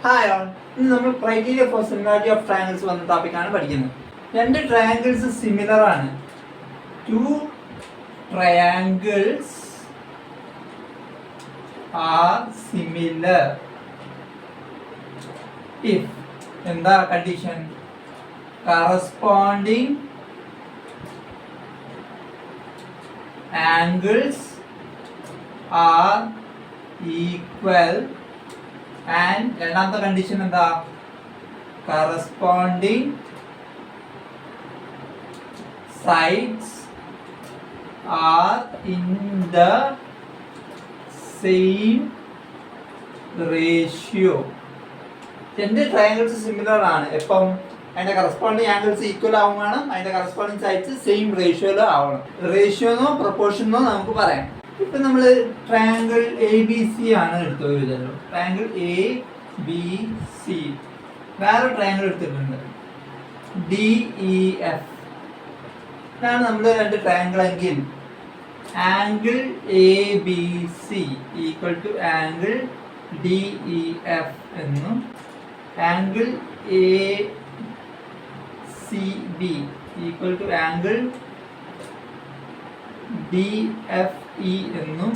Hi all, ഇന്ന് നമ്മൾ criteria for similarity of triangles വന്ന ടോപ്പിക്കാണ് പഠിക്കുന്നത്. രണ്ട് ട്രയാങ്കിൾസ് സിമിലർ ആണ്. Two triangles are similar if എന്താ condition? Corresponding angles are equal and രണ്ടാമത്തെ കണ്ടീഷൻ എന്താ? Corresponding sides are in the same ratio. രണ്ട് ട്രയാങ്കിൾസ് സിമിലർ ആണ്. എപ്പം? അതിന്റെ കറസ്പോണ്ടിങ് ആംഗിൾസ് ഈക്വൽ ആവും വേണം, അതിന്റെ കറസ്പോണ്ടിങ് സൈഡ്സ് സെയിം റേഷ്യോയിൽ ആവണം. റേഷ്യോന്നോ പ്രൊപ്പോർഷനോ നമുക്ക് പറയാം. ഇപ്പൊ നമ്മള് ട്രയാങ്കിൾ എ ബി സി ആണ് എടുത്തു വരുന്നത്. Triangle A B C. വേറെ ട്രയാങ്കിൾ എടുത്തിട്ടുണ്ട് ഡി ഇ എഫ്. ഇതാണ് നമ്മൾ രണ്ട് ട്രയാങ്കിൾ എങ്കിൽ angle A B C equal to angle D E F എന്നും angle A C B equal to angle D F E എന്നും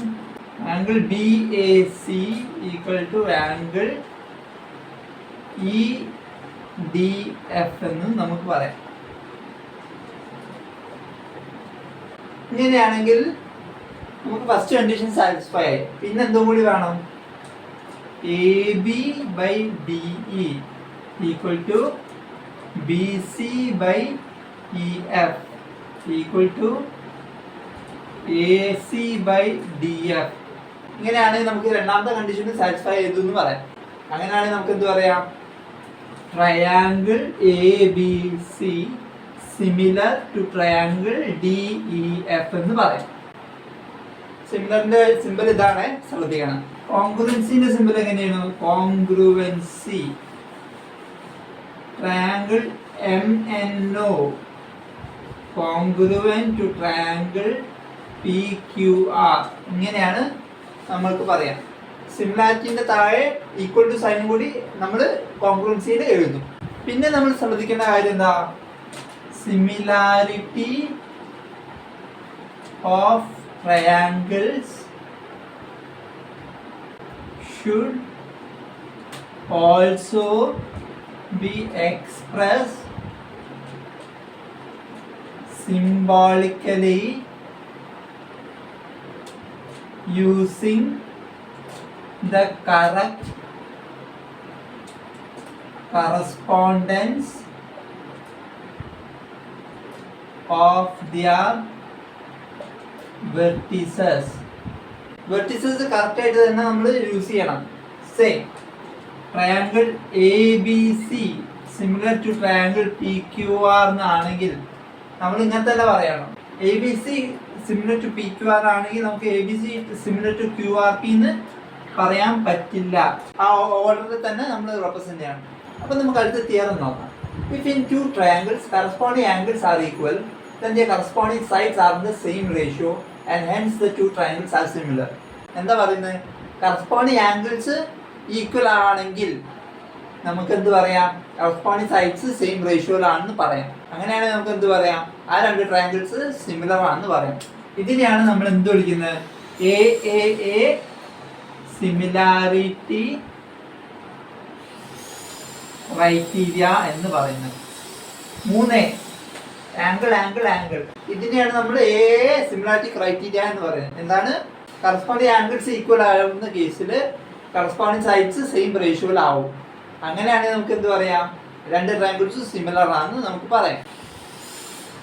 angle B A C equal to angle E D F എന്നും നമുക്ക് പറയാം. ഇങ്ങനെയാണെങ്കിൽ നമുക്ക് first condition satisfy ആയി. പിന്നെ എന്തും കൂടി വേണം? A B by D E equal to B C by E F equal to A C by D F. ഇങ്ങനെയാണെങ്കിൽ നമുക്ക് രണ്ടാമത്തെ കണ്ടീഷൻ സാറ്റിസ്ഫൈ ചെയ്തു എന്ന് പറയാം. അങ്ങനെയാണെങ്കിൽ നമുക്ക് എന്ത് പറയാം? Triangle A B C similar to triangle D E F എന്ന് പറയാം. സിമിലറിന്റെ സിമ്പിൾ ഇതാണ്, ശ്രദ്ധിക്കണം. കോൺഗ്രുവൻസിന്റെ സിമ്പിൾ എങ്ങനെയാണ്? Congruency triangle M N O congruent to triangle P Q R. ഇങ്ങനെയാണ് നമ്മൾക്ക് പറയാം. സിമിലാരിറ്റിന്റെ താഴെ ഈക്വൽ ടു സൈൻ കൂടി നമ്മൾ കോൺഗ്രുവൻസിയിൽ എഴുതും. പിന്നെ നമ്മൾ ശ്രദ്ധിക്കേണ്ട കാര്യം എന്താ? Similarity of triangles should also be expressed symbolically using the correct correspondence of their vertices. Vertices correct ആയിട്ട് തന്നെ നമ്മൾ യൂസ് ചെയ്യണം. Same triangle A B C similar to triangle P Q R എന്നാണെങ്കിൽ നമ്മൾ ഇങ്ങനെ തന്നെ പറയണം. A B C similar to P Q R ആണെങ്കിൽ നമുക്ക് A B C similar to Q R P എന്ന് പറയാൻ പറ്റില്ല. ആ ഓർഡറിൽ തന്നെ നമ്മൾ റെപ്രസെന്റ് ചെയ്യണം. അപ്പൊ നമുക്ക് അടുത്ത തിയറം നോക്കാം. If in to triangles corresponding angles are equal then their corresponding sides are in the same ratio and hence the two triangles are similar. എന്താ പറയുന്നത്? കറസ്പോണ്ടിങ് ആംഗിൾസ് ഈക്വൽ ആണെങ്കിൽ നമുക്ക് എന്ത് പറയാം? കറസ്പോണ്ടിങ് സൈഡ്സ് സെയിം റേഷ്യോയിലാണെന്ന് പറയാം. അങ്ങനെയാണെങ്കിൽ നമുക്ക് എന്ത് പറയാം? ആ രണ്ട് ട്രയാങ്കിൾസ് സിമിലർ ആണെന്ന് പറയാം. ഇതിനെയാണ് നമ്മൾ എന്ത് വിളിക്കുന്നത്? എ സിമിലാരിറ്റി ക്രൈറ്റീരിയ എന്ന് പറയുന്നത്. 3 ആംഗിൾ ആംഗിൾ ആംഗിൾ. ഇതിനെയാണ് നമ്മൾ എ സിമിലാരിറ്റി ക്രൈറ്റീരിയ എന്ന് പറയുന്നത്. എന്താണ്? കറസ്പോണ്ടിങ് ആംഗിൾസ് ഈക്വൽ ആവുന്ന കേസിൽ കറസ്പോണ്ടിങ് സൈഡ്സ് സെയിം റേഷ്യോയിലാവും. അങ്ങനെയാണെങ്കിൽ നമുക്ക് എന്ത് പറയാം? രണ്ട് ട്രയാങ്കിൾസ് സിമിലർ ആണെന്ന് നമുക്ക് പറയാം.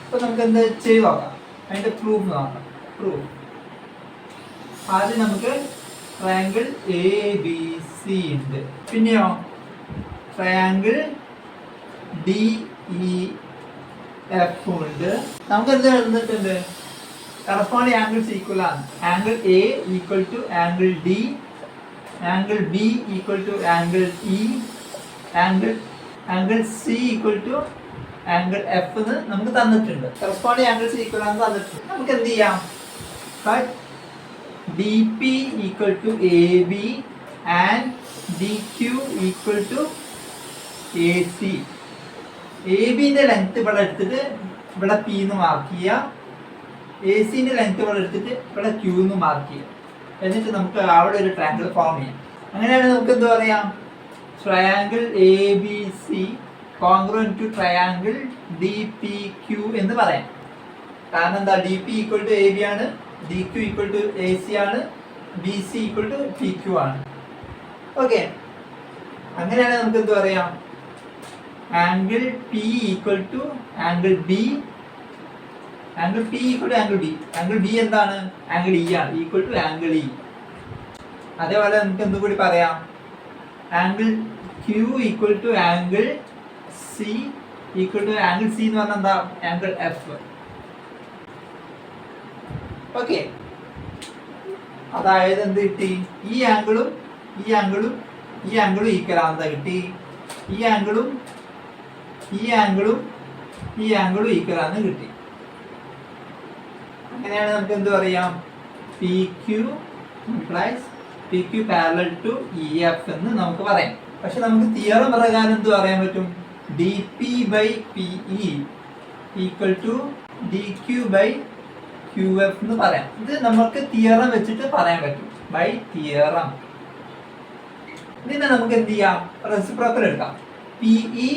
അപ്പൊ നമുക്ക് എന്ത് ചെയ്ത് നോക്കാം? അതിന്റെ പ്രൂഫ് നോക്കാം. പ്രൂഫ് ആദ്യം നമുക്ക് ട്രയാങ്കിൾ എ ബി സി ഉണ്ട്. പിന്നെയോ ട്രയാങ്കിൾ ഡി ഇ എഫ് ഉണ്ട്. നമുക്ക് എന്ത് എഴുതിയിട്ടുണ്ട്? കറസ്പോണ്ടിങ് ആംഗിൾസ് ഈക്വൽ ആണ്. Angle A equal to angle D, angle B equal to angle E, angle C equal to angle F എന്ന് നമുക്ക് തന്നിട്ടുണ്ട്. കറസ്പോണ്ടിങ് ആംഗിൾസ് ഈക്വൽ ആണെന്ന് തന്നിട്ടുണ്ട്. നമുക്ക് എന്ത് ചെയ്യാം? Cut DP equal to AB and D Q equal to A C. A ബിന്റെ length ഇവിടെ എടുത്തിട്ട് ഇവിടെ പി എന്ന് മാർക്ക് ചെയ്യുക, എ സിന്റെ ലെങ്ത് ഇവിടെ എടുത്തിട്ട് ഇവിടെ ക്യൂ എന്ന് മാർക്ക് ചെയ്യുക. എന്നിട്ട് നമുക്ക് അവിടെ ഒരു ട്രയാങ്കിൾ ഫോം ചെയ്യാം. അങ്ങനെയാണെങ്കിൽ നമുക്ക് എന്ത് പറയാം, triangle A B C congruent to triangle D P Q എന്ന് പറയാം. കാരണം എന്താ, D P equal to A B ആണ്, D Q equal to A C ആണ്, B C equal to P Q ആണ്. ഓക്കെ, അങ്ങനെയാണെങ്കിൽ നമുക്ക് എന്ത് പറയാം, angle P equal to angle B, angle P equal to angle B. Angle B എന്താണ്, angle E ആണ്, equal to angle E. അതേപോലെ നമുക്ക് എന്തും കൂടി പറയാം, angle Q equal to angle C equal to angle C എന്ന് പറഞ്ഞാൽ എന്താ, ആംഗിൾ എഫ്. ഓക്കെ, അതായത് എന്ത് കിട്ടി, ഈ ആംഗിളും ഈ ആംഗിളും ഈ ആംഗിളും ഈക്വൽ ആണെന്താ കിട്ടി, ഈ ആംഗിളും ഈ ആംഗിളും ഈ ആംഗിളും ഈക്വൽ ആണെന്ന് കിട്ടി. അങ്ങനെയാണ് നമുക്ക് എന്ത് പറയാം, P Q implies P Q parallel to E F എന്ന് നമുക്ക് പറയാം. പക്ഷെ നമുക്ക് തിയറം പ്രകാരം എന്ത് പറയാൻ പറ്റും, D P by P E equal to D Q by Q F എന്ന് പറയാം. ഇത് നമുക്ക് തിയറം വെച്ചിട്ട് പറയാൻ പറ്റും, ബൈ തിയറം. ഇതിനെ നമുക്ക് എന്ത് ചെയ്യാം, റെസിപ്രോക്കൽ എടുക്കാം. P E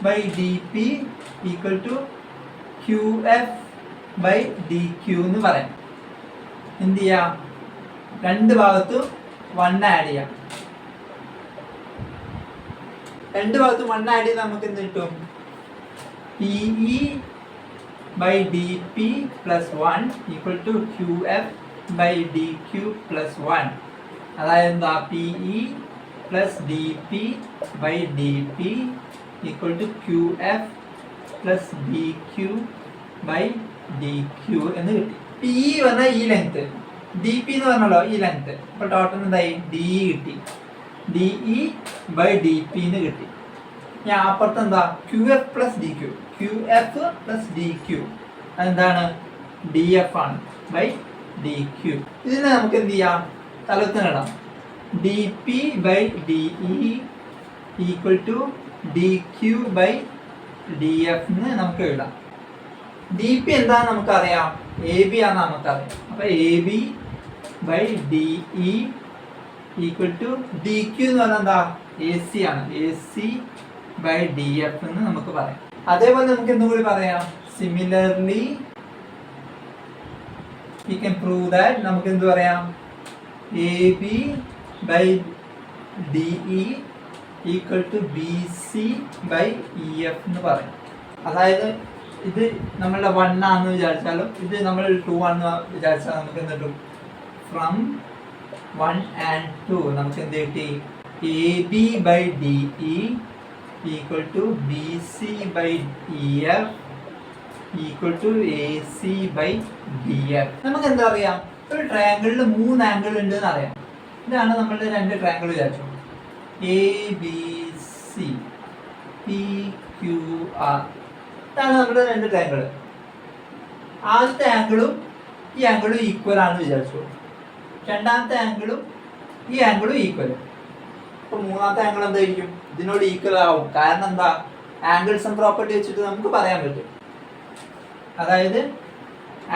by D P equal to Q F by D Q എന്ന് പറയാം. എന്ത് ചെയ്യാം, രണ്ട് ഭാഗത്തും 1 ആഡ് ചെയ്യാം. രണ്ട് ഭാഗത്തും 1 ആഡ് ചെയ്ത് നമുക്ക് എന്ത് കിട്ടും, P E by D P plus 1 equal to Q F by D Q plus 1. അതായത് എന്താ, P E plus D P by D P equal to Q F plus D Q by D Q എന്ന് കിട്ടി. P E പറഞ്ഞാൽ ഈ length, D P എന്ന് പറഞ്ഞല്ലോ ഈ length. അപ്പൊ ടോട്ടൽ എന്തായി, ഡി ഇ കിട്ടി, D E by D P എന്ന് കിട്ടി. ഞാൻ അപ്പുറത്ത് എന്താ, Q F plus D Q, Q F plus D Q അതെന്താണ്, ഡി എഫ് ആണ്, ബൈ ഡി ക്യു. ഇതിനെ നമുക്ക് എന്ത് ചെയ്യാം, തലത്തിനിടാം. D P by D E equal to D Q by D F എന്ന് നമുക്ക് എഴുതാം. ഡി പി എന്താണെന്ന് നമുക്കറിയാം, എ ബി ആണെന്ന് നമുക്കറിയാം. അപ്പൊ A B by D E equal to D Q എന്ന് പറഞ്ഞാൽ എന്താ, എ സി ആണ്, A C by D F എന്ന് നമുക്ക് പറയാം. അതേപോലെ നമുക്ക് എന്തും കൂടി പറയാം, similarly we can prove that നമുക്ക് എന്ത് പറയാം, A B by D E equal to B C by E F എന്ന് പറയും. അതായത് ഇത് നമ്മളുടെ 1 ആണെന്ന് വിചാരിച്ചാലും ഇത് നമ്മൾ 2 ആണെന്ന് വിചാരിച്ചാൽ നമുക്ക് എന്ത് കിട്ടും, ഫ്രം 1 and 2 നമുക്ക് എന്ത് കിട്ടി, A B by D E equal to B C by E F equal to A C by D F. നമുക്ക് എന്താ അറിയാം, ഒരു ട്രയാങ്കിളിൽ 3 ആംഗിൾ ഉണ്ട് എന്ന് അറിയാം. ഇതാണ് നമ്മളുടെ 2 ട്രയാങ്കിൾ വിചാരിച്ചു, A B C P Q R. ഇതാണ് നമ്മുടെ 2 ട്രയാങ്കിൾ. ആദ്യത്തെ ആംഗിളും ഈ ആംഗിളും ഈക്വൽ ആണെന്ന് വിചാരിച്ചു, രണ്ടാമത്തെ ആംഗിളും ഈ ആംഗിളും ഈക്വൽ. അപ്പൊ മൂന്നാമത്തെ ആംഗിൾ എന്തായിരിക്കും, ഇതിനോട് ഈക്വൽ ആവും. കാരണം എന്താ, ആംഗിൾസ് പ്രോപ്പർട്ടി വെച്ചിട്ട് നമുക്ക് പറയാൻ പറ്റും. അതായത്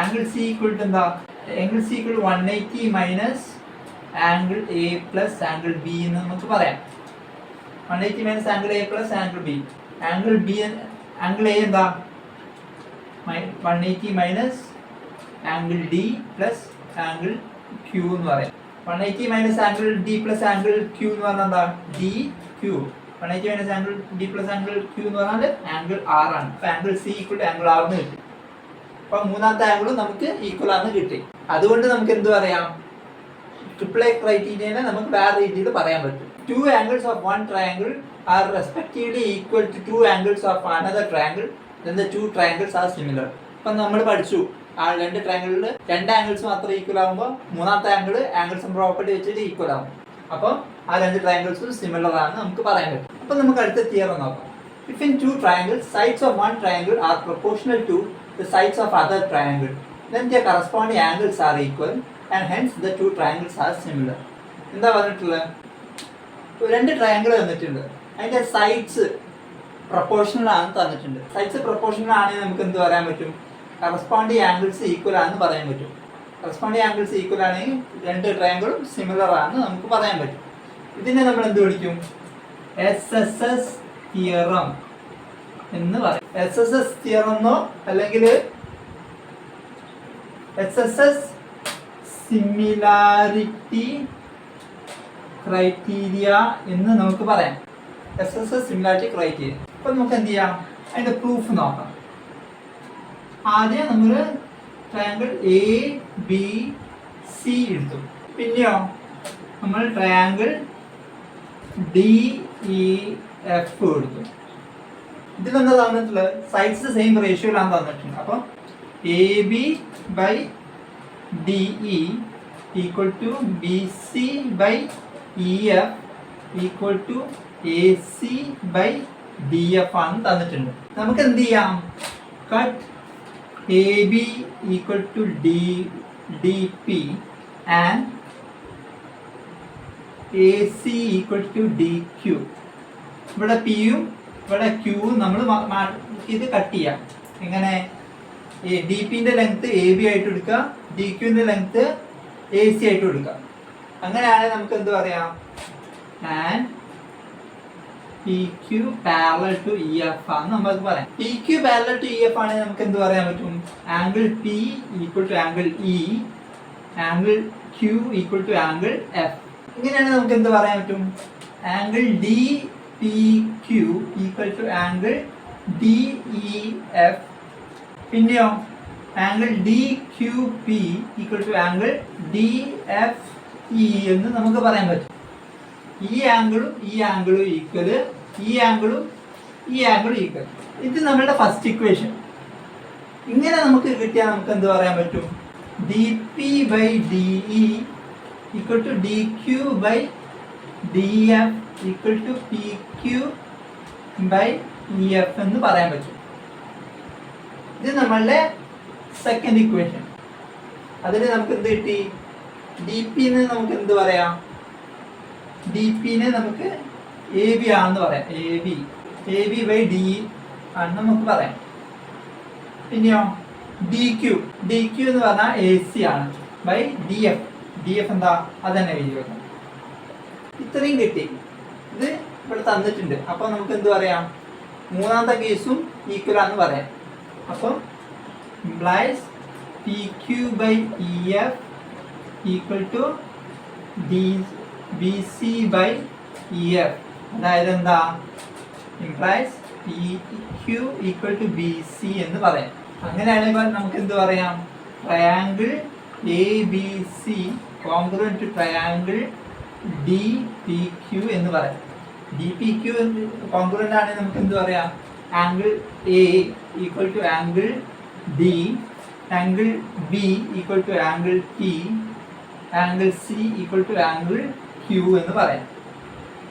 ആംഗിൾ സി ഈക്വൽ ടു എന്താ, angle C equal 180 minus angle A plus angle B എന്ന് നമുക്ക് പറയാം. 180 minus angle A plus angle B. Angle B, angle A എന്താ, 180 minus angle D plus angle Q എന്ന് പറയാം. 180 minus angle D plus angle Q എന്ന് പറഞ്ഞാൽ എന്താ, D Q. 180 minus angle D plus angle Q എന്ന് പറഞ്ഞാൽ ആംഗിൾ ആർ ആണ്. അപ്പൊ angle C equal to angle R എന്ന് കിട്ടി. അപ്പൊ മൂന്നാമത്തെ ആംഗിളും നമുക്ക് ഈക്വൽ ആണെന്ന് കിട്ടി. അതുകൊണ്ട് നമുക്ക് എന്ത് പറയാം, ട്രിപ്പിൾ എ ക്രൈറ്റീരിയനെ നമുക്ക് വേറെ രീതിയിൽ പറയാൻ പറ്റും. 2 angles of one triangle are respectively equal to 2 angles of another triangle, then the 2 triangles are similar. അപ്പം നമ്മൾ പഠിച്ചു, ആ 2 ട്രയാങ്കിളിൽ 2 ആംഗിൾസ് മാത്രം ഈക്വൽ ആകുമ്പോൾ മൂന്നാമത്തെ ആംഗിൾസ് പ്രോപ്പർട്ടി വെച്ചിട്ട് ഈക്വൽ ആകും. അപ്പം ആ 2 ട്രയാങ്കിൾസും സിമിലർ ആണെന്ന് നമുക്ക് പറയാൻ പറ്റും. അപ്പം നമുക്ക് അടുത്ത തിയറം നോക്കാം. If in 2 triangles, sides of one triangle are proportional to the sides of other triangle, then their corresponding angles are equal and hence the 2 triangles are similar. എന്താ പറഞ്ഞിട്ടുള്ളത്, രണ്ട് ട്രയാങ്കിൾ തന്നിട്ടുണ്ട്, അതിന്റെ സൈഡ്സ് പ്രൊപ്പോർഷണൽ ആണെന്ന് തന്നിട്ടുണ്ട്. Sides proportional ആണെങ്കിൽ നമുക്ക് എന്ത് പറയാൻ പറ്റും? കറസ്പോണ്ടിങ് ആംഗിൾസ് ഈക്വൽ ആണെന്ന് പറയാൻ പറ്റും. കറസ്പോണ്ടിങ് ആംഗിൾസ് ഈക്വൽ ആണെങ്കിൽ രണ്ട് ട്രയാങ്കിളും സിമിലർ ആണെന്ന് നമുക്ക് പറയാൻ പറ്റും. ഇതിനെ നമ്മൾ എന്ത് വിളിക്കും? SSS തിയറം എന്ന് പറയും. SSS തിയറം എന്നോ അല്ലെങ്കിൽ SSS സിമിലാരിറ്റി ക്രൈറ്റീരിയ എന്ന് നമുക്ക് പറയാം. SSS similarity criteria. അപ്പൊ നമുക്ക് എന്ത് ചെയ്യാം? അതിന്റെ പ്രൂഫ് നോക്കാം. ആദ്യം നമ്മൾ ട്രയാങ്കിൾ ABC എടുത്തു. പിന്നെയോ നമ്മൾ ട്രയാങ്കിൾ DEF എടുത്തു. ഇതിലെന്താ തന്നിട്ടുള്ളത്? സൈഡ്സ് സെയിം റേഷ്യോയിലാണ് തന്നിട്ടുണ്ട്. അപ്പം AB/DE equal to BC/EF equal to AC/DF ആണ് തന്നിട്ടുണ്ട്. നമുക്ക് എന്ത് ചെയ്യാം? Cut AB equal to DP and AC equal to DQ. ഇവിടെ പിയും ഇവിടെ ക്യൂവും നമ്മൾ ഇത് കട്ട് ചെയ്യാം. എങ്ങനെ? DPന്റെ ലെങ്ത് AB ആയിട്ട് എടുക്കുക, DQന്റെ ലെങ്ത് AC ആയിട്ട് എടുക്കുക. അങ്ങനെയാണെങ്കിൽ നമുക്ക് എന്ത് പറയാം? And PQ parallel to EF ആണെന്ന് നമുക്ക് പറയാം. PQ പാരലൽ ടു EF ആണെങ്കിൽ നമുക്ക് എന്ത് പറയാൻ പറ്റും? Angle P equal to angle E, angle Q equal to angle F. ഇങ്ങനെയാണെങ്കിൽ നമുക്ക് എന്ത് പറയാൻ പറ്റും? Angle DPQ equal to angle DEF. പിന്നെയോ angle DQP equal to angle DFE എന്ന് നമുക്ക് പറയാൻ പറ്റും. ഈ ആംഗിളും ഈക്വല്, ഈ ആംഗിളും ഈക്വൽ. ഇത് നമ്മളുടെ ഫസ്റ്റ് ഇക്വേഷൻ. ഇങ്ങനെ നമുക്ക് കിട്ടിയാൽ നമുക്ക് എന്ത് പറയാൻ പറ്റും? DP/DE equal to DQ/DF equal to PQ/EF എന്ന് പറയാൻ പറ്റും. ഇത് നമ്മളുടെ സെക്കൻഡ് ഇക്വേഷൻ. അതിന് നമുക്ക് എന്ത് കിട്ടി? DPന്ന് നമുക്ക് എന്ത് പറയാം? DPനെ നമുക്ക് AB ആണെന്ന് പറയാം. AB/DE ആണെന്ന് നമുക്ക് പറയാം. പിന്നെയോ DQ എന്ന് പറഞ്ഞാൽ AC ആണ് ബൈ DF എന്താ? അത് തന്നെ എഴുതി വെക്കാം. ഇത്രയും കിട്ടി. ഇത് ഇവിടെ തന്നിട്ടുണ്ട്. അപ്പൊ നമുക്ക് എന്ത് പറയാം? മൂന്നാമത്തെ കേസും ഈക്വൽ ആണെന്ന് പറയാം. അപ്പം implies PQ/EF equal to BC/EF. അതായത് എന്താ? Implies PQ equal to BC എന്ന് പറയാം. അങ്ങനെയാണെങ്കിൽ നമുക്ക് എന്ത് പറയാം? Triangle ABC congruent to triangle DPQ എന്ന് പറയാം. DPQ കോൺഗ്രുവന്റ് ആണെങ്കിൽ നമുക്ക് എന്ത് പറയാം? Angle A equal to angle D, angle B equal to angle T, angle C equal to angle Q എന്ന് പറയാം.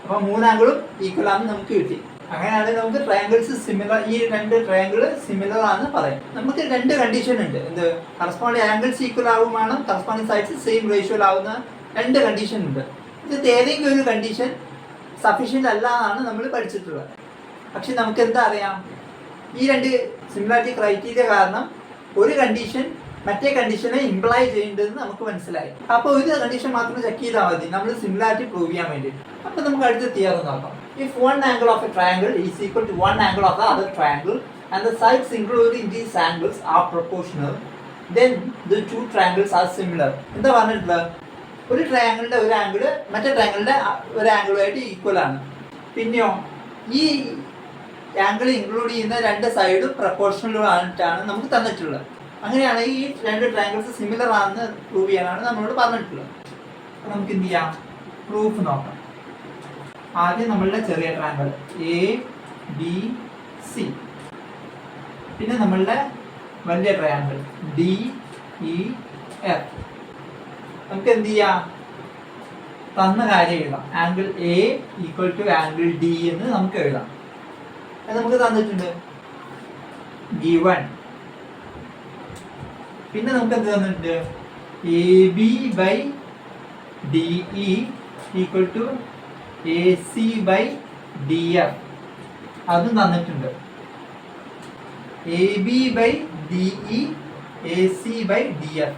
അപ്പൊ മൂന്നാംഗിളും ഈക്വൽ ആണെന്ന് നമുക്ക് കിട്ടി. അങ്ങനെയാണെങ്കിൽ നമുക്ക് ട്രയാങ്കിൾസ് സിമിലർ, ഈ രണ്ട് ട്രയാങ്കിൾ സിമിലർ ആണെന്ന് പറയാം. നമുക്ക് രണ്ട് കണ്ടീഷൻ ഉണ്ട്. എന്ത്? കറസ്പോണ്ടിങ് ആംഗിൾസ് ഈക്വൽ ആവും വേണം, കറസ്പോണ്ടിങ് സൈഡ്സ് സെയിം റേഷ്യോയിൽ ആവുന്ന രണ്ട് കണ്ടീഷൻ ഉണ്ട്. ഇത് ഏതെങ്കിലും ഒരു കണ്ടീഷൻ സഫീഷ്യൻ്റ് അല്ല എന്നാണ് നമ്മൾ പഠിച്ചിട്ടുള്ളത്. പക്ഷെ നമുക്ക് എന്താ അറിയാം? ഈ രണ്ട് സിമിലാരിറ്റി ക്രൈറ്റീരിയ കാരണം ഒരു കണ്ടീഷൻ മറ്റേ കണ്ടീഷനെ ഇംപ്ലൈ ചെയ്യേണ്ടതെന്ന് നമുക്ക് മനസ്സിലായി. അപ്പോൾ ഒരു കണ്ടീഷൻ മാത്രം ചെക്ക് ചെയ്താൽ മതി നമ്മൾ സിമിലാരിറ്റി പ്രൂവ് ചെയ്യാൻ വേണ്ടിയിട്ട്. അപ്പോൾ നമുക്ക് അടുത്ത തിയറം നോക്കാം. If one angle of a triangle is equal to one angle of the other triangle and the sides including these angles are proportional, then the two triangles are similar. എന്താ പറഞ്ഞിട്ടുള്ളത്? ഒരു ട്രയാങ്കിളിന്റെ ഒരു ആംഗിൾ മറ്റേ ട്രയാങ്കിളിന്റെ ഒരു ആംഗിളുമായിട്ട് equal ആണ്. പിന്നെയോ ഈ ആംഗിൾ ഇൻക്ലൂഡ് ചെയ്യുന്ന രണ്ട് സൈഡും പ്രൊപ്പോർഷണൽ ആയിട്ടാണ് നമുക്ക് തന്നിട്ടുള്ളത്. അങ്ങനെയാണെങ്കിൽ ഈ രണ്ട് ട്രയാങ്കിൾസ് സിമിലർ ആണെന്ന് പ്രൂവ് ചെയ്യാനാണ് നമ്മളോട് പറഞ്ഞിട്ടുള്ളത്. അപ്പോൾ നമുക്ക് എന്ത് ചെയ്യാം? പ്രൂഫ് നോക്കാം. ആദ്യം നമ്മളുടെ ചെറിയ ട്രയാങ്കിൾ ABC, പിന്നെ നമ്മളുടെ വലിയ ട്രയാങ്കിൾ DEF. നമുക്ക് എന്ത് ചെയ്യാം? തന്ന കാര്യം എഴുതാം. Angle A equal to angle D എന്ന് നമുക്ക് എഴുതാം. അത് നമുക്ക് തന്നിട്ടുണ്ട് given. പിന്നെ നമുക്ക് എന്ത് തന്നിട്ടുണ്ട്? AB/DE ഈക്വൽ ടു AC/DF അതും തന്നിട്ടുണ്ട്. AB/DE AC/DF.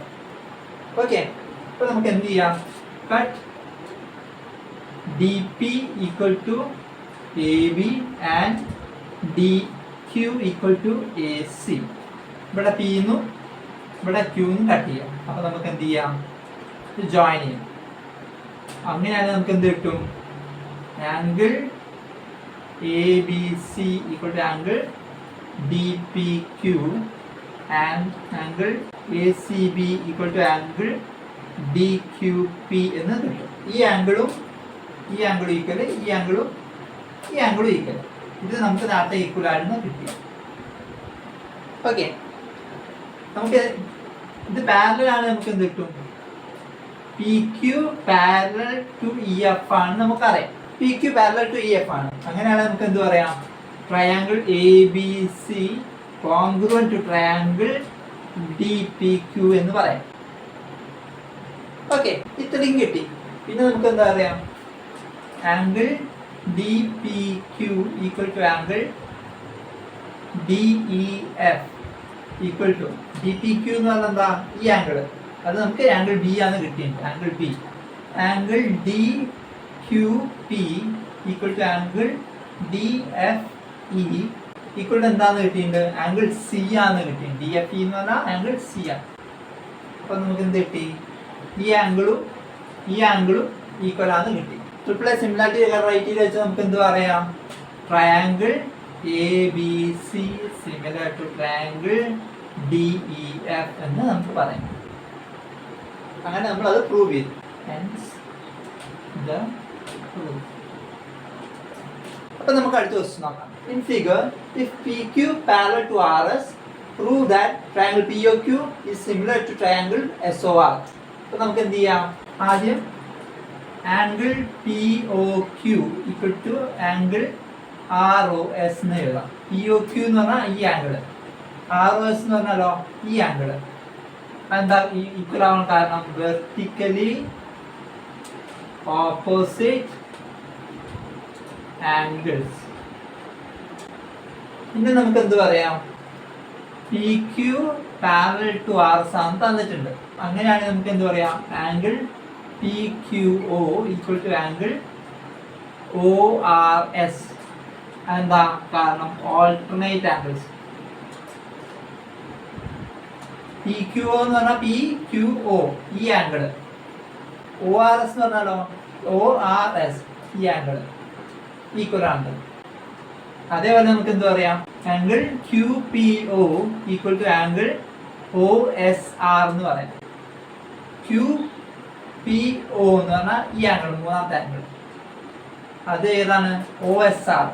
ഓക്കെ, അപ്പൊ നമുക്ക് എന്ത് ചെയ്യാം? Cut DP equal to AB and DQ equal to AC. ഇവിടെ P ന്നും ഇവിടെ Q ന്നും കട്ട് ചെയ്യാം. അപ്പൊ നമുക്ക് എന്ത് ചെയ്യാം? ജോയിൻ ചെയ്യാം. അങ്ങനെയാണെങ്കിൽ നമുക്ക് എന്ത് കിട്ടും? Angle ABC equal to angle DPQ and angle ACB equal to angle DQP എന്ന് കിട്ടും. ഈ ആംഗിളും ഈക്വൽ, ഈ ആംഗിളും ഈക്വൽ. ഇത് നമുക്ക് നേരത്തെ ഈക്വൽ ആയിരുന്നു കിട്ടി. ഓക്കെ, നമുക്ക് ഇത് പാരലൽ ആണ്. നമുക്ക് എന്ത് കിട്ടും? PQ പാരലൽ ടു EF ആണ് നമുക്കറിയാം. PQ പാരലൽ ടു EF ആണ്. അങ്ങനെയാണെങ്കിൽ നമുക്ക് എന്ത് പറയാം? Triangle ABC congruent to triangle DPQ എന്ന് പറയാം. ഓക്കെ, ഇത്രയും കിട്ടി. പിന്നെ നമുക്ക് എന്താ പറയാം? Angle DPQ equal to angle DEF equal to DPQ എന്ന് പറഞ്ഞാൽ എന്താ? ഈ ആംഗിൾ. അത് നമുക്ക് ആംഗിൾ B ആണ് കിട്ടിയിട്ടുണ്ട്. Angle B. Angle DQP equal to angle DFE equal to എന്താന്ന് കിട്ടിയിട്ടുണ്ട്? ആംഗിൾ C ആണ് കിട്ടിയിട്ടുണ്ട്. DFE എന്ന് പറഞ്ഞാൽ ആംഗിൾ C ആണ്. അപ്പൊ നമുക്ക് എന്ത് കിട്ടി? ഈ ആംഗിളും ഈക്വൽ ആണ് കിട്ടി. ട്രിപ്പിൾ സിമിലാരിറ്റി ക്രൈറ്റീരിയ വെച്ച് നമുക്ക് എന്ത് പറയാം? Triangle ABC similar to triangle DEF എന്ന് നമുക്ക് പറയാം. അങ്ങനെ നമ്മൾ അത് പ്രൂവ് ചെയ്തു. Hence the proof. അപ്പൊ നമുക്ക് അടുത്ത ക്വസ്റ്റ്യൻ നോക്കാം. In figure, if PQ parallel to RS, prove that triangle POQ is similar to triangle SOR. അപ്പൊ നമുക്ക് എന്ത് ചെയ്യാം? ആദ്യം angle POQ equal to angle ROS എന്ന് എഴുതാം. POQ എന്ന് പറഞ്ഞാൽ ഈ ആംഗിൾ, ROS എന്ന് പറഞ്ഞാലോ ഈ ആംഗിൾ. എന്താ ഈക്വൽ ആവാൻ കാരണം? Vertically opposite angles. പിന്നെ നമുക്ക് എന്ത് പറയാം? PQ പാരലൽ ടു RS ആണ് തന്നിട്ടുണ്ട്. അങ്ങനെയാണെങ്കിൽ നമുക്ക് എന്ത് പറയാം? Angle PQO equal to angle ORS. എന്താ കാരണം? Alternate angles. PQO എന്ന് പറഞ്ഞാൽ PQO ഈ ആംഗിൾ, ORS എന്ന് പറഞ്ഞാലോ ORS ഈ ആംഗിൾ ഈക്വൽ ആംഗിൾ. അതേപോലെ നമുക്ക് എന്ത് പറയാം? Angle QPO equal to angle OSR എന്ന് പറയാം. QPO എന്ന് പറഞ്ഞാൽ ഈ ആംഗിൾ, മൂന്നാമത്തെ ആംഗിൾ. അത് ഏതാണ്? OSR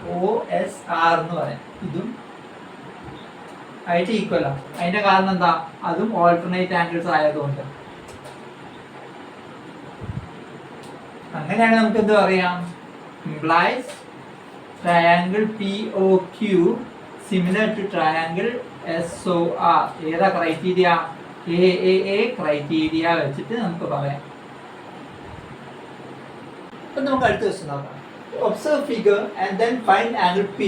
എന്ന് പറയാം. ഇതും ആയിട്ട് ഈക്വൽ ആണ്. അതിന്റെ കാരണം എന്താ? അതും ഓൾട്ടർനേറ്റ് ആംഗിൾസ് ആയതുകൊണ്ട്. അങ്ങനെയാണ് നമുക്ക് എന്ത് പറയാം? implies triangle POQ similar to triangle SOR. ഏതാ ക്രൈറ്റീരിയ? AAA ക്രൈറ്റീരിയ വെച്ചിട്ട് നമുക്ക് പറയാം. അപ്പൊ നമുക്ക് അടുത്ത ക്വസ്റ്റ്യൻ നോക്കാം. Observe figure and then find angle P.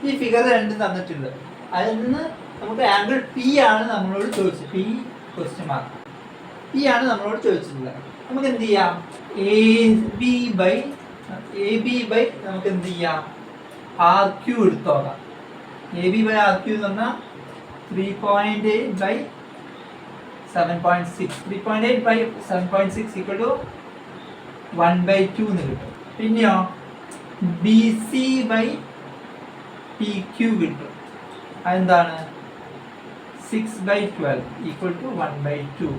ഈ ഫിഗർ രണ്ടും തന്നിട്ടുണ്ട്. അതിൽ നിന്ന് നമുക്ക് ആംഗിൾ P ആണ് നമ്മളോട് ചോദിച്ചത്. P ക്വസ്റ്റ്യൻ മാർക്ക് P ആണ് നമ്മളോട് ചോദിച്ചിട്ടുള്ളത്. നമുക്ക് എന്ത് ചെയ്യാം? AB ബൈ നമുക്ക് എന്ത് ചെയ്യാം? RQ എടുത്തോളാം. AB ബൈ RQ എന്ന് പറഞ്ഞാൽ 3.8 ബൈ 7.6. 3.8 ബൈ 7.6 ഈക്വൽ ടു 1/2 എന്ന് കിട്ടും. പിന്നെയോ BC ബൈ PQ കിട്ടും. അതെന്താണ്? 6/12 ഈക്വൽ ടു 1/2.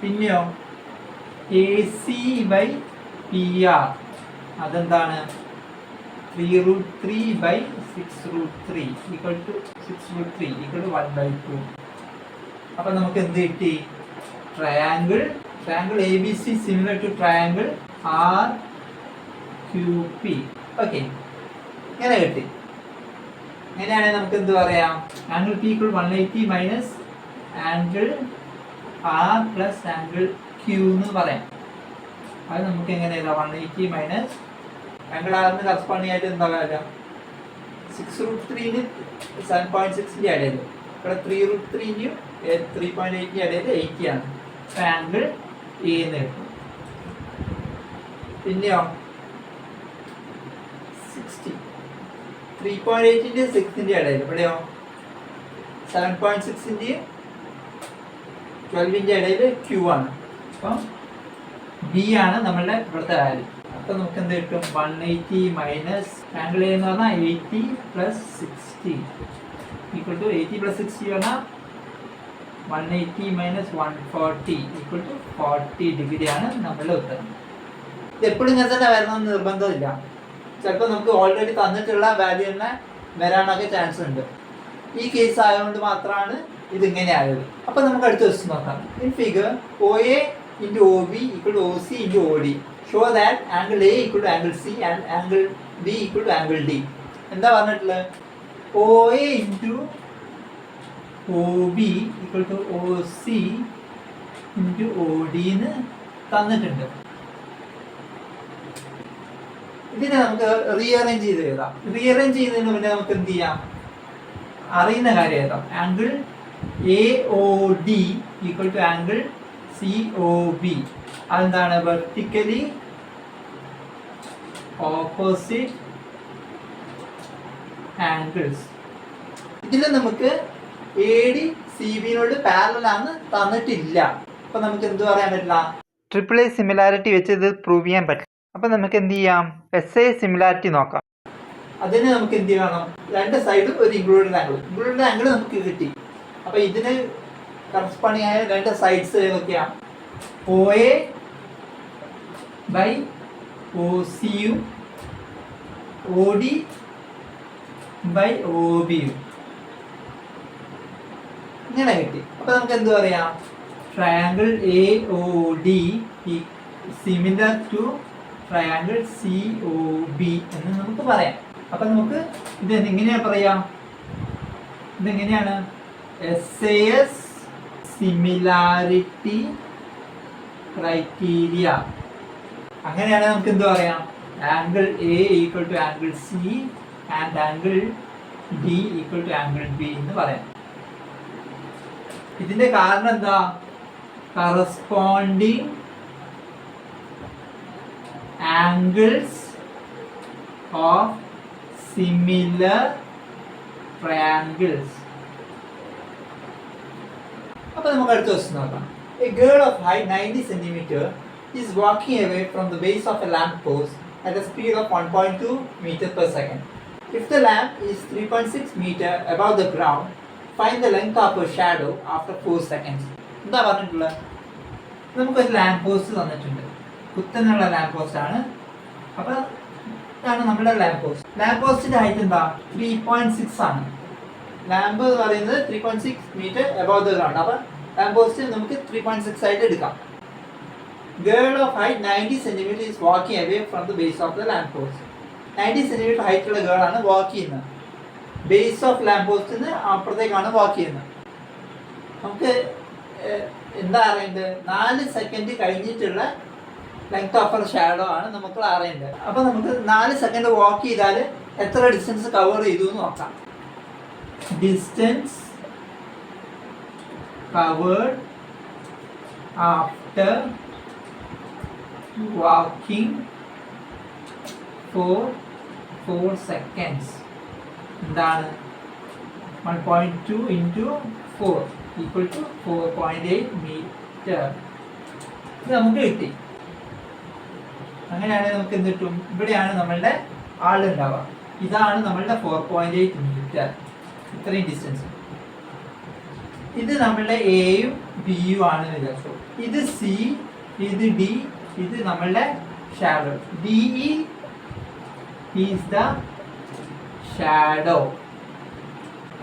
പിന്നെയോ AC ബൈ PR അതെന്താണ്? 3√3 by 6√3 equal to 6√3 equal to 1/2. അപ്പൊ നമുക്ക് എന്ത് കിട്ടി? Triangle ABC similar to triangle RQP. Okay, ഇങ്ങനെ കിട്ടി. അങ്ങനെയാണെങ്കിൽ നമുക്ക് എന്ത് പറയാം? Angle P equal 180 minus angle R plus angle Q എന്ന് പറയാം. അത് നമുക്ക് എങ്ങനെ എഴുതാം? 180 മൈനസ് ആംഗിൾ ആറിന് കറസ്പോണ്ടിങ് ആയിട്ട് എന്താ വരിക? 6√3 7.6 ഇടയിൽ, ഇവിടെ 3√3 3.8 ഇടയിൽ 80 ആണ്. ആംഗിൾ എ എന്ന് കിട്ടും. പിന്നെയോ 60 3.8 6 ഇടയിൽ, ഇവിടെയോ 7.6 12 ഇടയിൽ Q ആണ്. അപ്പം ബി ആണ് നമ്മളുടെ ഇവിടുത്തെ വാല്യൂ. അപ്പം നമുക്ക് എന്ത് കിട്ടും? 180 മൈനസ് ആംഗിൾ എ എന്ന് പറഞ്ഞാൽ 80 പ്ലസ് 60 ഈക്വൽ ടു 80 പ്ലസ് 60 പറഞ്ഞാൽ 180 മൈനസ് 140 ഈക്വൽ ടു 40 ഡിഗ്രി ആണ് നമ്മളുടെ ഉത്തരം. ഇത് എപ്പോഴും ഇങ്ങനെ തന്നെ വരണമെന്ന് നിർബന്ധമില്ല. ചിലപ്പോൾ നമുക്ക് ഓൾറെഡി തന്നിട്ടുള്ള വാല്യൂ തന്നെ വരാനൊക്കെ ചാൻസ് ഉണ്ട്. ഈ കേസ് ആയതുകൊണ്ട് മാത്രമാണ് ഇതിങ്ങനെ ആയത്. അപ്പം നമുക്ക് അടുത്ത ക്വസ്റ്റ്യൻ നോക്കാം. In figure OA into OB equal to OC into OD. Show that angle A equal to angle C and angle B equal to angle D. എന്താ പറഞ്ഞിട്ടുള്ളത്? OA into OB equal to OC into OD എന്ന് തന്നിട്ടുണ്ട്. ഇതിനെ നമുക്ക് rearrange ചെയ്ത് എഴുതാം. Rearrange ചെയ്യുന്നതിന് മുന്നേ നമുക്ക് എന്ത് ചെയ്യാം? അറിയുന്ന കാര്യം എഴുതാം. Angle AOD equal to angle COB. അതെന്താണ്? Vertically opposite angles. ഇതിൽ നമുക്ക് AD CB പാരലൽ ആണെന്ന് തന്നിട്ടില്ല. അപ്പൊ നമുക്ക് എന്ത് പറയാൻ പറ്റില്ല? ട്രിപ്പിൾ A സിമിലാരിറ്റി വെച്ച് ഇത് പ്രൂവ് ചെയ്യാൻ പറ്റില്ല. അപ്പൊ നമുക്ക് എന്ത് ചെയ്യാം? SA സിമിലാരിറ്റി നോക്കാം. അതിന് നമുക്ക് എന്ത് ചെയ്യണം? രണ്ട് സൈഡും ഒരു ഇൻക്ലൂഡഡ് ആംഗിൾ നമുക്ക് കിട്ടി. അപ്പൊ ഇതിന് കറസ്പോണ്ടിങ് ആയ രണ്ട് സൈഡ്സ് ഏതൊക്കെയാണ്? OA ബൈ OC യും OD ബൈ OB യും ഇങ്ങനെ കിട്ടി. അപ്പൊ നമുക്ക് എന്ത് പറയാം? Triangle AOD similar to triangle COB എന്ന് നമുക്ക് പറയാം. അപ്പൊ നമുക്ക് ഇത് എങ്ങനെയാണ് പറയാം? ഇതെങ്ങനെയാണ്? SAS similarity criteria. അങ്ങനെയാണെങ്കിൽ നമുക്ക് എന്ത് പറയാം? Angle A equal to angle C and angle D equal to angle B എന്ന് പറയാം. ഇതിന്റെ കാരണം എന്താ? Corresponding angles of similar triangles. അപ്പോൾ നമുക്ക് അടുത്ത ക്വസ്റ്റ്യൻ നോക്കാം. A girl of height 90 cm is walking away from the base of a lamp post at a speed of 1.2 meter per second. If the lamp is 3.6 meter above the ground, find the length of her shadow after 4 seconds. എന്താ പറഞ്ഞിട്ടുള്ളത്? നമുക്കൊരു lamp post തന്നിട്ടുണ്ട്. കുത്തനുള്ള lamp post ആണ്. അപ്പോൾ ഇതാണ് നമ്മുടെ lamp post. Lamp പോസ്റ്റിന്റെ height എന്താ? 3.6 ആണ്. ലാമ്പ് എന്ന് പറയുന്നത് 3.6 മീറ്റർ അബവ് ദ ഗ്രൗണ്ട്. അപ്പം ലാമ്പ് പോസ്റ്റ് നമുക്ക് 3.6 ആയിട്ട് എടുക്കാം. Girl of height 90 centimetre is walking away from the base of the lamp post. 90 centimetre height ഉള്ള ഗേൾ ആണ് വാക്ക് ചെയ്യുന്നത്. ബേസ് ഓഫ് ലാമ്പ് പോസ്റ്റിന് അപ്പുറത്തേക്കാണ് വാക്ക് ചെയ്യുന്നത്. നമുക്ക് എന്താ അറിയേണ്ടത്? 4 സെക്കൻഡ് കഴിഞ്ഞിട്ടുള്ള ലെങ്ത് ഓഫ് എ ഷാഡോ ആണ് നമുക്ക് അറിയേണ്ടത്. അപ്പൊ നമുക്ക് 4 സെക്കൻഡ് വാക്ക് ചെയ്താൽ എത്ര ഡിസ്റ്റൻസ് കവർ ചെയ്തു എന്ന് നോക്കാം. Distance covered after walking for 4 seconds എന്താണ്? 1.2 into 4 equal to 4.8 meter. ഇത് നമുക്ക് കിട്ടി. അങ്ങനെയാണെങ്കിൽ നമുക്ക് എന്ത് കിട്ടും? ഇവിടെയാണ് നമ്മളുടെ ആളുണ്ടാവുക. ഇതാണ് നമ്മളുടെ 4.8 മീറ്റർ. ഇത്രയും ഡിസ്റ്റൻസ്. ഇത് നമ്മളുടെ എയും ബിയും ആണ് വിചാരിച്ചു. ഇത് സി, ഇത് ഡി, ഇത് നമ്മളുടെ shadow. DE is the shadow.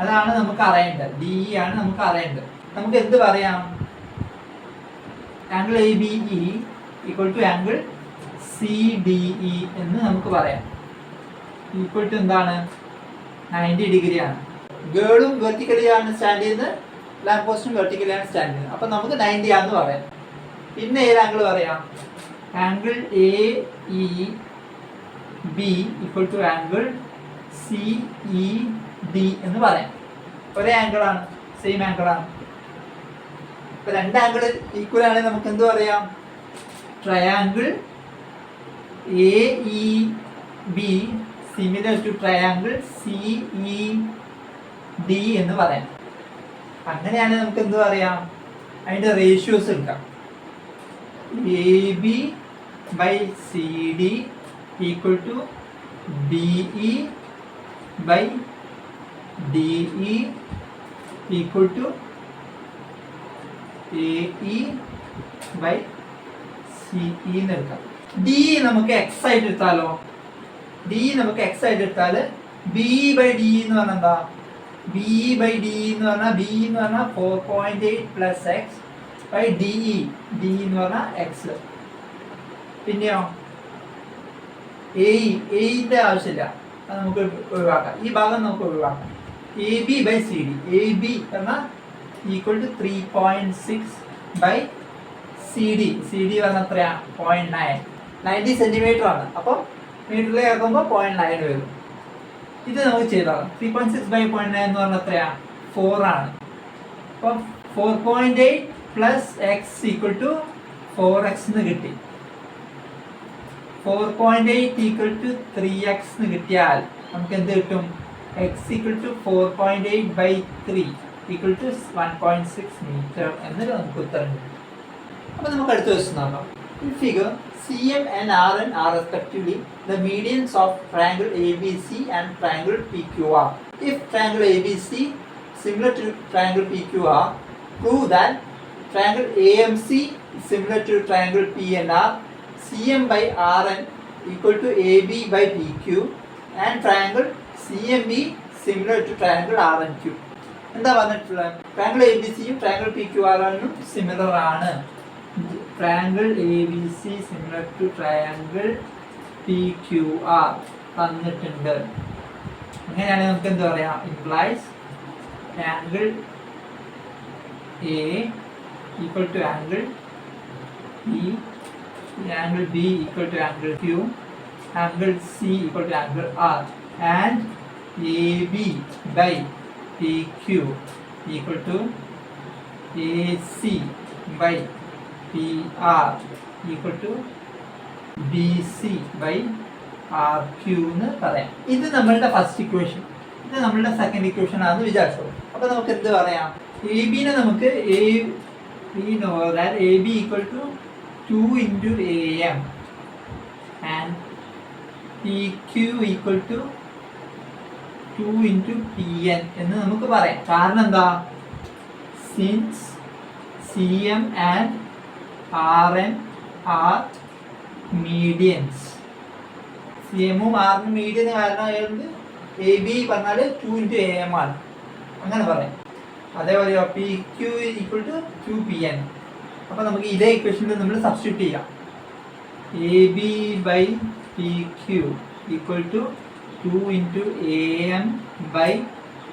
അതാണ് നമുക്ക് അറിയേണ്ടത്. DE ആണ് നമുക്ക് അറിയേണ്ടത്. നമുക്ക് എന്ത് പറയാം? Angle ABE equal to angle CDE എന്ന് നമുക്ക് പറയാം. ഈക്വൽ ടു എന്താണ്? 90 ഡിഗ്രി ആണ്. ഗേളും വെർട്ടിക്കലി ആണ് സ്റ്റാൻഡ് ചെയ്യുന്നത്, ലാമ്പ് പോസ്റ്റും വെർട്ടിക്കലി ആണ് സ്റ്റാൻഡ് ചെയ്യുന്നത്. അപ്പം നമുക്ക് 90 ആണെന്ന് പറയാം. പിന്നെ ഏത് ആംഗിൾ പറയാം? Angle AE B equal to angle C E D എന്ന് പറയാം. ഒരേ ആംഗിൾ ആണ്, സെയിം ആംഗിൾ ആണ്. ഇപ്പൊ രണ്ട് ആംഗിൾ ഈക്വൽ ആണെങ്കിൽ നമുക്ക് എന്ത് പറയാം? Triangle A E B similar to triangle C E D എന്ന് പറയാം. അങ്ങനെയാണെങ്കിൽ നമുക്ക് എന്ത് പറയാം? അതിന്റെ റേഷ്യോസ് എടുക്കാം. A B by C D equal to B E by D E equal to A E by C E എന്ന് എടുക്കാം. ഡി നമുക്ക് എക്സ് ആയിട്ട് എടുത്താലോ? ഡി നമുക്ക് എക്സ് ആയിട്ട് എടുത്താൽ ബി ബൈ ഡി എന്ന് പറഞ്ഞാൽ എന്താ? ബി ബൈ ഡി എന്ന് പറഞ്ഞാൽ ബി എന്ന് പറഞ്ഞാൽ 4.8 plus X by D E. D എന്ന് പറഞ്ഞാൽ എക്സ്. പിന്നെയോ എന്റെ ആവശ്യമില്ല, അത് നമുക്ക് ഒഴിവാക്കാം. ഈ ഭാഗം നമുക്ക് ഒഴിവാക്കാം. A B by C D. A B പറഞ്ഞാൽ equal to 3.6 by C D. C D പറഞ്ഞാൽ എത്രയാ? 0.9. 90 സെന്റിമീറ്റർ ആണ്. അപ്പോൾ മീറ്ററിൽ ഇറക്കുമ്പോൾ 0.9 വരും. ഇത് നമുക്ക് ചെയ്താൽ 3.6 ബൈ 0.9 എന്ന് പറഞ്ഞാൽ എത്രയാ? 4 ആണ്. അപ്പം 4.8 plus X equal to 4x എന്ന് കിട്ടി. 4.8 ഈക്വൽ ടു 3x എന്ന് കിട്ടിയാൽ നമുക്ക് എന്ത് കിട്ടും? X equal to 4.8 by 3 equal to 1.6 metre എന്ന് നമുക്ക് ഉത്തരം കിട്ടും. അപ്പോൾ നമുക്ക് അടുത്ത ക്വസ്റ്റ്യൻ നോക്കാം. In figure, CM and RN are respectively the medians of triangle ABC and triangle PQR. If triangle ABC similar to triangle PQR, prove that triangle AMC is similar to triangle PNR, CM by RN equal to AB by PQ, and triangle CMB similar to triangle RNQ. എന്താ പറഞ്ഞിട്ടുള്ളത്? Triangle A B സിയും triangle P Q ആറും similar ആണ്. Triangle A B C similar to triangle P Q R തന്നിട്ടുണ്ട്. അങ്ങനെയാണെങ്കിൽ നമുക്ക് എന്താ പറയാം? Implies angle A equal to angle B, angle B equal to angle Q, angle C equal to angle R, and A B by P Q equal to A C by P R equal to B C by R Q എന്ന് പറയാം. ഇത് നമ്മളുടെ first equation. ഇത് നമ്മളുടെ second equation ആണെന്ന് വിചാരിച്ചോളൂ. അപ്പോൾ നമുക്ക് എന്ത് പറയാം? എ ബിനെ നമുക്ക് A B equal to 2 into AM and PQ equal to 2 into PN എന്ന് നമുക്ക് പറയാം. കാരണം എന്താ? Since CM and RN are medians. CM ഉം R ഉം മീഡിയൻ കാരണം ആയതുകൊണ്ട് എ ബി പറഞ്ഞാൽ 2 into AM ആണ്, അങ്ങനെ പറയാം. അതേപോലെ PQ equal to 2PN. അപ്പോൾ നമുക്ക് ഇതേ ഇക്വേഷനിൽ നമ്മൾ സബ്സ്റ്റിറ്റ്യൂട്ട് ചെയ്യാം. A B by P Q equal to 2 into AM by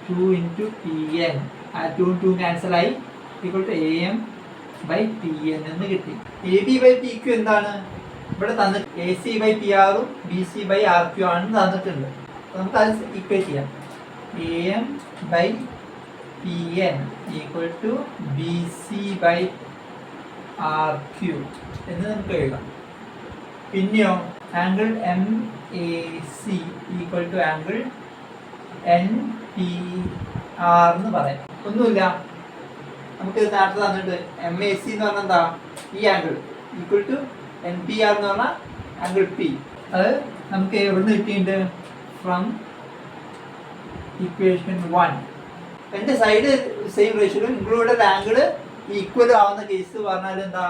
2 into PN. ആ 2 2 ക്യാൻസലായി equal to AM by PN എന്ന് കിട്ടി. A B by P Q എന്താണ്? ഇവിടെ തന്നിട്ട് എ സി ബൈ പി ആറും B C by R Q ആണെന്ന് തന്നിട്ടുണ്ട്. നമുക്ക് അത് ഇക്വേറ്റ് ചെയ്യാം. AM by PN equal to B C by R Q എന്ന് നമുക്ക് എഴുതാം. പിന്നെയോ angle M A C equal to angle N P R എന്ന് പറയാം. ഒന്നുമില്ല, നമുക്ക് ഇത് നേരത്തെ തന്നിട്ട് എം എ സി എന്ന് പറഞ്ഞാൽ എന്താ? ഈ angle equal to N P R എന്ന് പറഞ്ഞാൽ ആംഗിൾ പി. അത് നമുക്ക് എവിടെ നിന്ന് കിട്ടിയിട്ടുണ്ട്? From equation 1. രണ്ട് സൈഡ് സെയിം റേഷ്യോയിലും ഇൻക്ലൂഡഡ് ആംഗിൾ ഈക്വൽ ആവുന്ന കേസ് പറഞ്ഞാൽ എന്താ?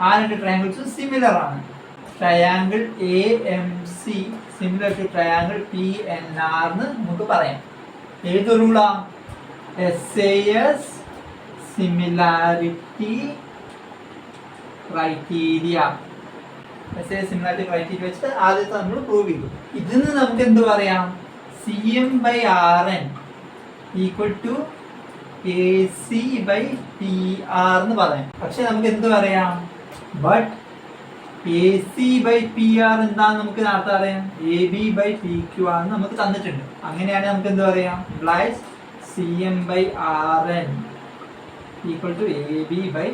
ആ രണ്ട് ട്രയാങ്കിൾസും സിമിലർ ആണ്. Triangle A M C similar to triangle P N R എന്ന് നമുക്ക് പറയാം. ഏത് റൂളാ? SAS similarity criteria. SAS similarity criteria വെച്ചിട്ട് ആദ്യത്തെ നമ്മൾ പ്രൂവ് ചെയ്തു. ഇതിന് നമുക്ക് എന്ത് പറയാം? CM by RN equal to A C by P R എന്ന് പറയാം. പക്ഷെ നമുക്ക് എന്ത് പറയാം? But A C by P R എന്താന്ന് നമുക്ക് നേരത്തെ അറിയാം, A B by P Q R നമുക്ക് തന്നിട്ടുണ്ട്. അങ്ങനെയാണെങ്കിൽ നമുക്ക് എന്താ പറയാം, implies C M by R N equal to A B by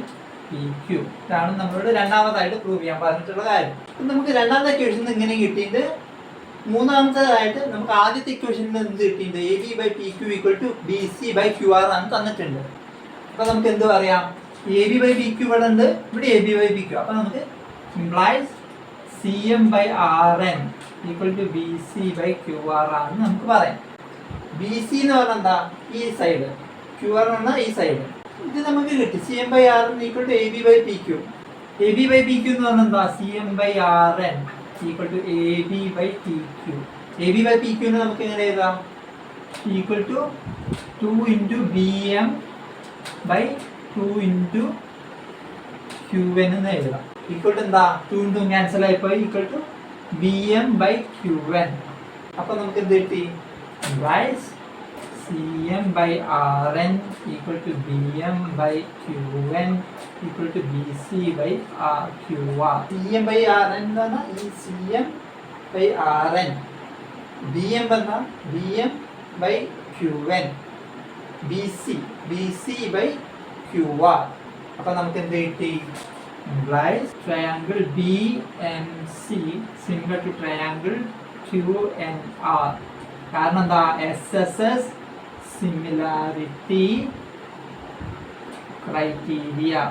P Q. ഇതാണ് നമ്മളോട് രണ്ടാമതായിട്ട് പ്രൂവ് ചെയ്യാൻ പറഞ്ഞിട്ടുള്ള കാര്യം. നമുക്ക് രണ്ടാമത്തെ ഇക്വേഷൻ ഇങ്ങനെ കിട്ടിയിട്ട് മൂന്നാമത്തേതായിട്ട് നമുക്ക് ആദ്യത്തെ ഇക്വേഷനിൽ എന്ത് കിട്ടിയിട്ടുണ്ട്, A B by P Q equal to B C by Q R ആണ് തന്നിട്ടുണ്ട്. അപ്പൊ നമുക്ക് എന്ത് പറയാം, A B by P Q ഇവിടെ ഉണ്ട്, ഇവിടെ A B by P Q. അപ്പൊ നമുക്ക് implies C M by R N equal to B C by Q R ആണെന്ന് നമുക്ക് പറയാം. ബി സി എന്ന് പറഞ്ഞാൽ എന്താ, ഈ സൈഡ്, ക്യു ആർ എന്ന് പറഞ്ഞാൽ ഈ സൈഡ്. ഇത് നമുക്ക് കിട്ടി C M by R N equal to A B by P Q. A B by P Q എന്ന് പറഞ്ഞാൽ എന്താ, C M by R N equal to A B by P Q. A B by പി ക്യുവിനെ നമുക്ക് എങ്ങനെ എഴുതാം, equal to 2 into B M by 2 into Q N എന്ന് എഴുതാം. ഈക്വൽ ടു എന്താ, 2 ഇൻറ്റു ക്യാൻസൽ ആയിപ്പോയി, equal to B M by Q N. അപ്പൊ നമുക്ക് എന്ത് കിട്ടി, റൈസ് C M by R N equal to B M by Q N equal to B C by Q R. C M by R N എന്ന് പറഞ്ഞാൽ ഈ C M by R N, B M പറഞ്ഞാൽ B M by Q N, B C by Q R. അപ്പൊ നമുക്ക് എന്ത് കിട്ടി, implies triangle BNC similar to triangle QNR. കാരണം എന്താ, SSS similarity criteria.